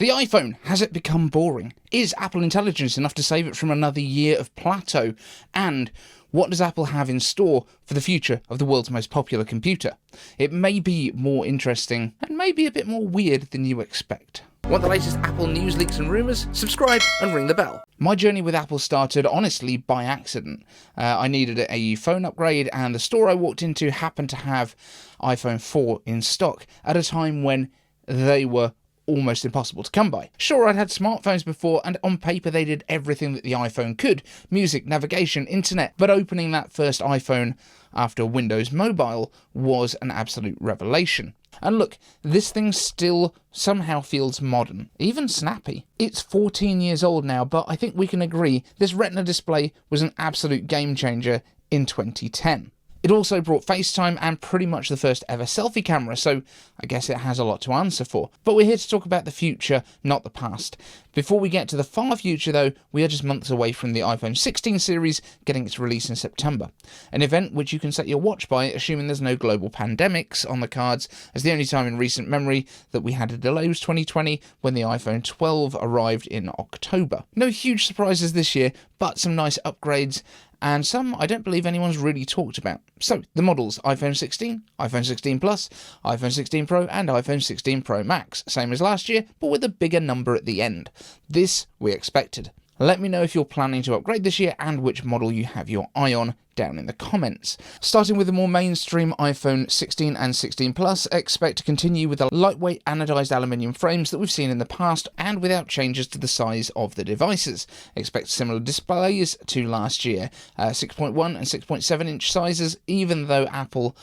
The iPhone, has it become boring? Is Apple intelligent enough to save it from another year of plateau? And what does Apple have in store for the future of the world's most popular computer? It may be more interesting and maybe a bit more weird than you expect. Want the latest Apple news, leaks and rumours? Subscribe and ring the bell. My journey with Apple started, honestly, by accident. I needed a phone upgrade and the store I walked into happened to have iPhone 4 in stock at a time when they were almost impossible to come by. Sure, I'd had smartphones before and on paper they did everything that the iPhone could. Music, navigation, internet. But opening that first iPhone after Windows Mobile was an absolute revelation. And look, this thing still somehow feels modern, even snappy. It's 14 years old now, but I think we can agree this Retina display was an absolute game changer in 2010. It also brought FaceTime and pretty much the first ever selfie camera, so I guess it has a lot to answer for. But we're here to talk about the future, not the past. Before we get to the far future though, we are just months away from the iPhone 16 series getting its release in September. An event which you can set your watch by, assuming there's no global pandemics on the cards, as the only time in recent memory that we had a delay was 2020 when the iPhone 12 arrived in October. No huge surprises this year, but some nice upgrades, and some I don't believe anyone's really talked about. So, the models: iPhone 16, iPhone 16 Plus, iPhone 16 Pro and iPhone 16 Pro Max. Same as last year, but with a bigger number at the end. This we expected. Let me know if you're planning to upgrade this year and which model you have your eye on down in the comments. Starting with the more mainstream iPhone 16 and 16 Plus, expect to continue with the lightweight anodized aluminium frames that we've seen in the past and without changes to the size of the devices. Expect similar displays to last year, 6.1 and 6.7 inch sizes, even though Apple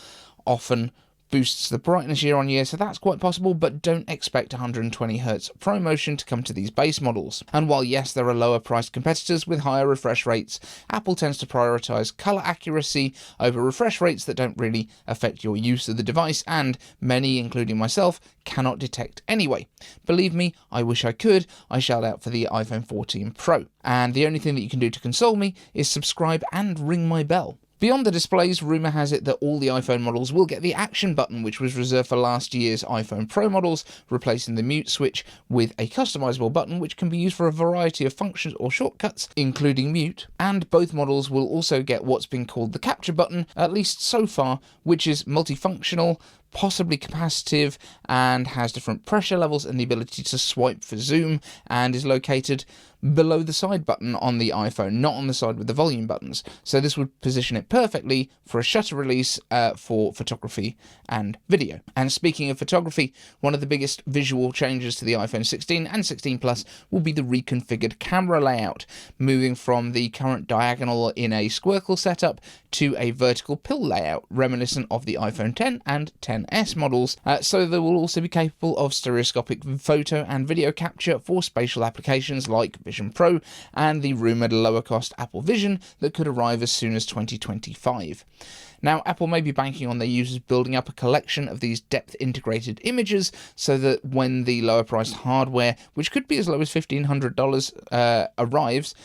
often boosts the brightness year on year, so that's quite possible, but don't expect 120Hz ProMotion to come to these base models. And while yes, there are lower priced competitors with higher refresh rates, Apple tends to prioritize color accuracy over refresh rates that don't really affect your use of the device, and many, including myself, cannot detect anyway. Believe me, I wish I could. I shelled out for the iPhone 14 Pro. And the only thing that you can do to console me is subscribe and ring my bell. Beyond the displays, rumour has it that all the iPhone models will get the action button, which was reserved for last year's iPhone Pro models, replacing the mute switch with a customisable button which can be used for a variety of functions or shortcuts, including mute. And both models will also get what's been called the capture button, at least so far, which is multifunctional, possibly capacitive, and has different pressure levels and the ability to swipe for zoom, and is located below the side button on the iPhone, not on the side with the volume buttons. So this would position it perfectly for a shutter release for photography and video. And speaking of photography, one of the biggest visual changes to the iPhone 16 and 16 Plus will be the reconfigured camera layout, moving from the current diagonal in a squircle setup to a vertical pill layout, reminiscent of the iPhone 10 and 10s models, so they will also be capable of stereoscopic photo and video capture for spatial applications like Vision Pro and the rumoured lower-cost Apple Vision that could arrive as soon as 2025. Now, Apple may be banking on their users building up a collection of these depth-integrated images so that when the lower-priced hardware, which could be as low as $1,500, arrives,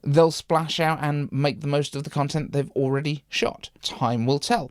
they'll splash out and make the most of the content they've already shot. Time will tell.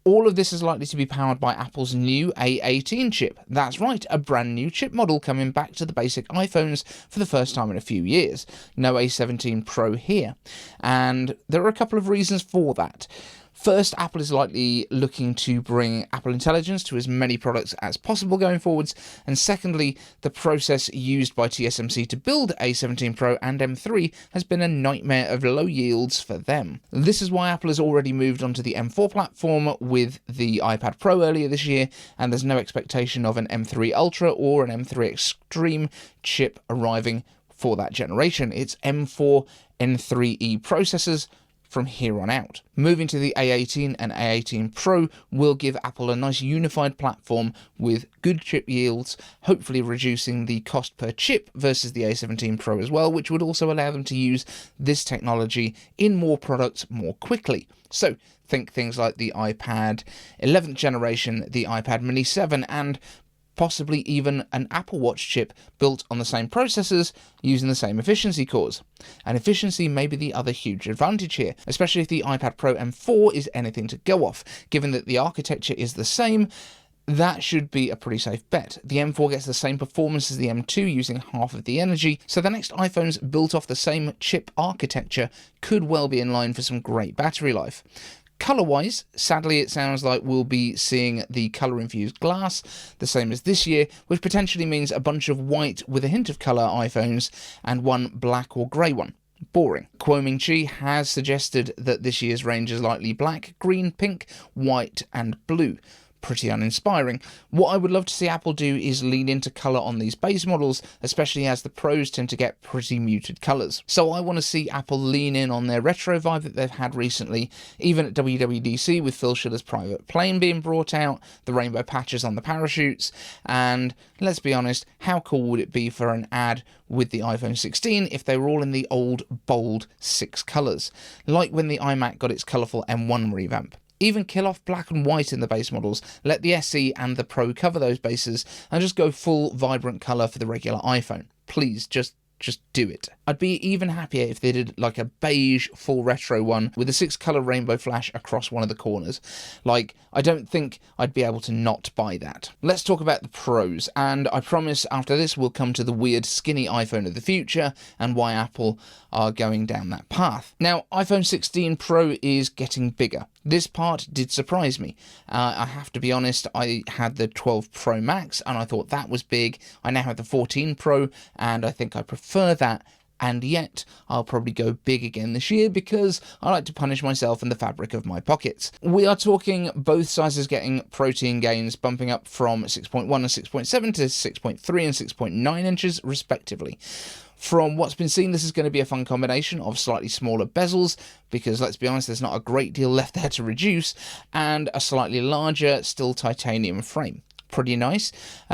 All of this is likely to be powered by Apple's new A18 chip. That's right, a brand new chip model coming back to the basic iPhones for the first time in a few years. No A17 Pro here. And there are a couple of reasons for that. First, Apple is likely looking to bring Apple Intelligence to as many products as possible going forwards, and secondly, the process used by TSMC to build A17 Pro and M3 has been a nightmare of low yields for them. This is why Apple has already moved onto the M4 platform with the iPad Pro earlier this year, and there's no expectation of an M3 Ultra or an M3 Extreme chip arriving for that generation. It's M4 N3E processors from here on out. Moving to the A18 and A18 Pro will give Apple a nice unified platform with good chip yields, hopefully reducing the cost per chip versus the A17 Pro as well, which would also allow them to use this technology in more products more quickly. So think things like the iPad 11th generation, the iPad Mini 7, and possibly even an Apple Watch chip built on the same processors using the same efficiency cores. And efficiency may be the other huge advantage here, especially if the iPad Pro M4 is anything to go off, given that the architecture is the same. that should be a pretty safe bet. The M4 gets the same performance as the M2 using half of the energy, so the next iPhones built off the same chip architecture could well be in line for some great battery life. Colour-wise, sadly it sounds like we'll be seeing the colour-infused glass, the same as this year, which potentially means a bunch of white with a hint of colour iPhones and one black or grey one. Boring. Kuo Ming-chi has suggested that this year's range is likely black, green, pink, white and blue. Pretty uninspiring. What I would love to see Apple do is lean into colour on these base models, especially as the Pros tend to get pretty muted colours. So I want to see Apple lean in on their retro vibe that they've had recently, even at WWDC with Phil Schiller's private plane being brought out, the rainbow patches on the parachutes, and let's be honest, how cool would it be for an ad with the iPhone 16 if they were all in the old, bold 6 colours, like when the iMac got its colourful M1 revamp. Even kill off black and white in the base models, let the SE and the Pro cover those bases, and just go full vibrant colour for the regular iPhone. Please, just do it. I'd be even happier if they did like a beige full retro one with a 6-colour rainbow flash across one of the corners. Like, I don't think I'd be able to not buy that. Let's talk about the Pros, and I promise after this we'll come to the weird skinny iPhone of the future and why Apple are going down that path. Now, iPhone 16 Pro is getting bigger. This part did surprise me. I have to be honest, I had the 12 Pro Max and I thought that was big. I now have the 14 Pro and I think I prefer that. And yet, I'll probably go big again this year because I like to punish myself and the fabric of my pockets. We are talking both sizes getting protein gains, bumping up from 6.1 and 6.7 to 6.3 and 6.9 inches respectively. From what's been seen, this is going to be a fun combination of slightly smaller bezels, because let's be honest, there's not a great deal left there to reduce, and a slightly larger, still titanium frame. Pretty nice.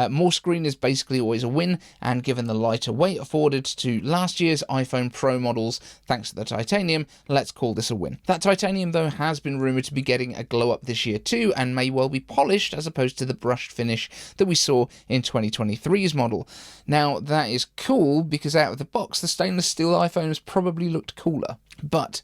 More screen is basically always a win, and given the lighter weight afforded to last year's iPhone Pro models thanks to the titanium, let's call this a win. That titanium though has been rumoured to be getting a glow up this year too, and may well be polished as opposed to the brushed finish that we saw in 2023's model. Now that is cool because out of the box the stainless steel iPhones probably looked cooler, but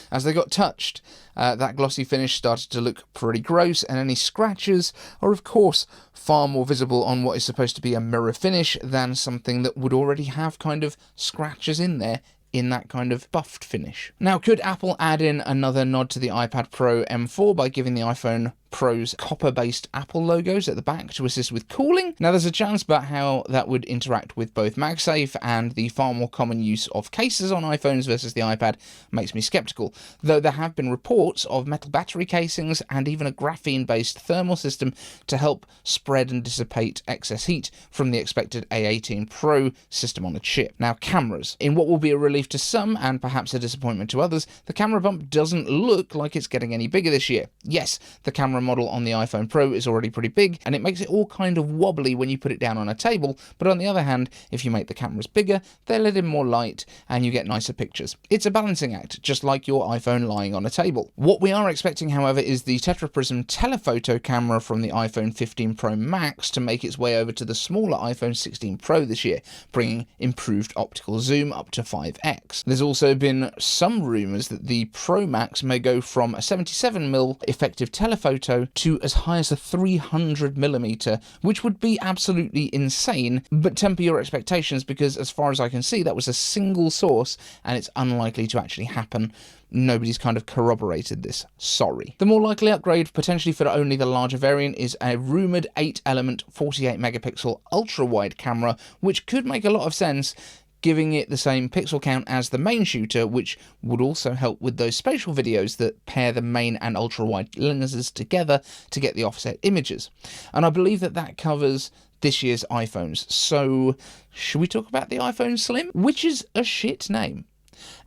as they got touched, that glossy finish started to look pretty gross, and any scratches are of course far more visible on what is supposed to be a mirror finish than something that would already have kind of scratches in there in that kind of buffed finish. Now, could Apple add in another nod to the iPad Pro M4 by giving the iPhone Pro's copper-based Apple logos at the back to assist with cooling? Now, there's a chance, but how that would interact with both MagSafe and the far more common use of cases on iPhones versus the iPad makes me skeptical, though there have been reports of metal battery casings and even a graphene-based thermal system to help spread and dissipate excess heat from the expected A18 Pro system on a chip. Now, cameras. In what will be a relief to some and perhaps a disappointment to others, the camera bump doesn't look like it's getting any bigger this year. Yes, the camera model on the iPhone Pro is already pretty big, and it makes it all kind of wobbly when you put it down on a table, but on the other hand, if you make the cameras bigger, they let in more light and you get nicer pictures. It's a balancing act, just like your iPhone lying on a table. What we are expecting, however, is the tetraprism telephoto camera from the iPhone 15 Pro Max to make its way over to the smaller iPhone 16 Pro this year, bringing improved optical zoom up to 5x. There's also been some rumours that the Pro Max may go from a 77mm effective telephoto to as high as a 300mm, which would be absolutely insane, but temper your expectations because as far as I can see that was a single source and it's unlikely to actually happen. Nobody's kind of corroborated this. Sorry. The more likely upgrade, potentially for only the larger variant, is a rumoured 8-element 48-megapixel ultra-wide camera, which could make a lot of sense, giving it the same pixel count as the main shooter, which would also help with those spatial videos that pair the main and ultra-wide lenses together to get the offset images. And I believe that covers this year's iPhones. So, should we talk about the iPhone Slim? Which is a shit name.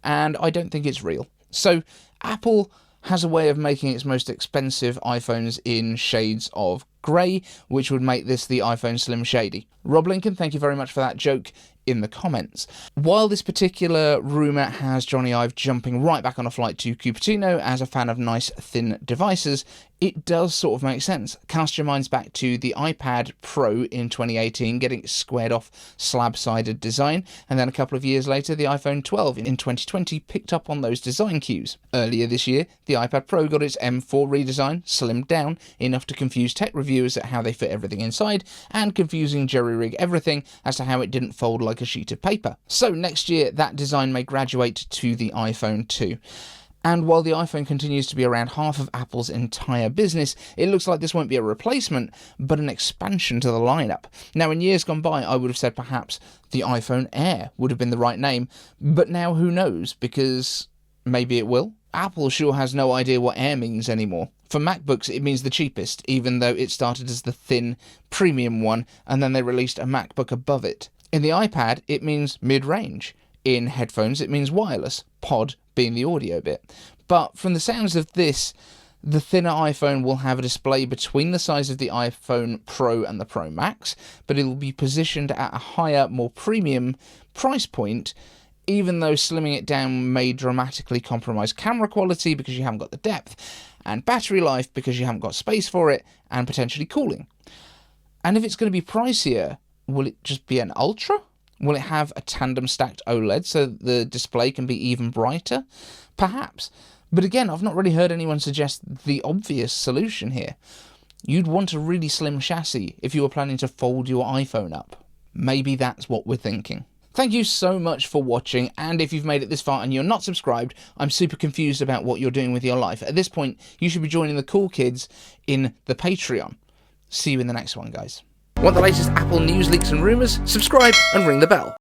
And I don't think it's real. So, Apple has a way of making its most expensive iPhones in shades of grey, which would make this the iPhone Slim Shady. Rob Lincoln, thank you very much for that joke in the comments. While this particular rumour has Johnny Ive jumping right back on a flight to Cupertino as a fan of nice thin devices, it does sort of make sense. Cast your minds back to the iPad Pro in 2018 getting its squared off slab-sided design, and then a couple of years later the iPhone 12 in 2020 picked up on those design cues. Earlier this year, the iPad Pro got its M4 redesign, slimmed down enough to confuse tech reviewers reviewers at how they fit everything inside, and confusing jerry-rig everything as to how it didn't fold like a sheet of paper. So next year, that design may graduate to the iPhone 2. And while the iPhone continues to be around half of Apple's entire business, it looks like this won't be a replacement, but an expansion to the lineup. Now, in years gone by, I would have said perhaps the iPhone Air would have been the right name, but now who knows, because maybe it will? Apple sure has no idea what Air means anymore. For MacBooks, it means the cheapest, even though it started as the thin, premium one, and then they released a MacBook above it. In the iPad, it means mid-range. In headphones, it means wireless, pod being the audio bit. But from the sounds of this, the thinner iPhone will have a display between the size of the iPhone Pro and the Pro Max, but it will be positioned at a higher, more premium price point, even though slimming it down may dramatically compromise camera quality because you haven't got the depth, and battery life because you haven't got space for it, and potentially cooling. And if it's going to be pricier, will it just be an Ultra? Will it have a tandem stacked OLED so the display can be even brighter? Perhaps. But again, I've not really heard anyone suggest the obvious solution here. You'd want a really slim chassis if you were planning to fold your iPhone up. Maybe that's what we're thinking. Thank you so much for watching, and if you've made it this far and you're not subscribed, I'm super confused about what you're doing with your life. At this point, you should be joining the cool kids in the Patreon. See you in the next one, guys. Want the latest Apple news, leaks and rumours? Subscribe and ring the bell.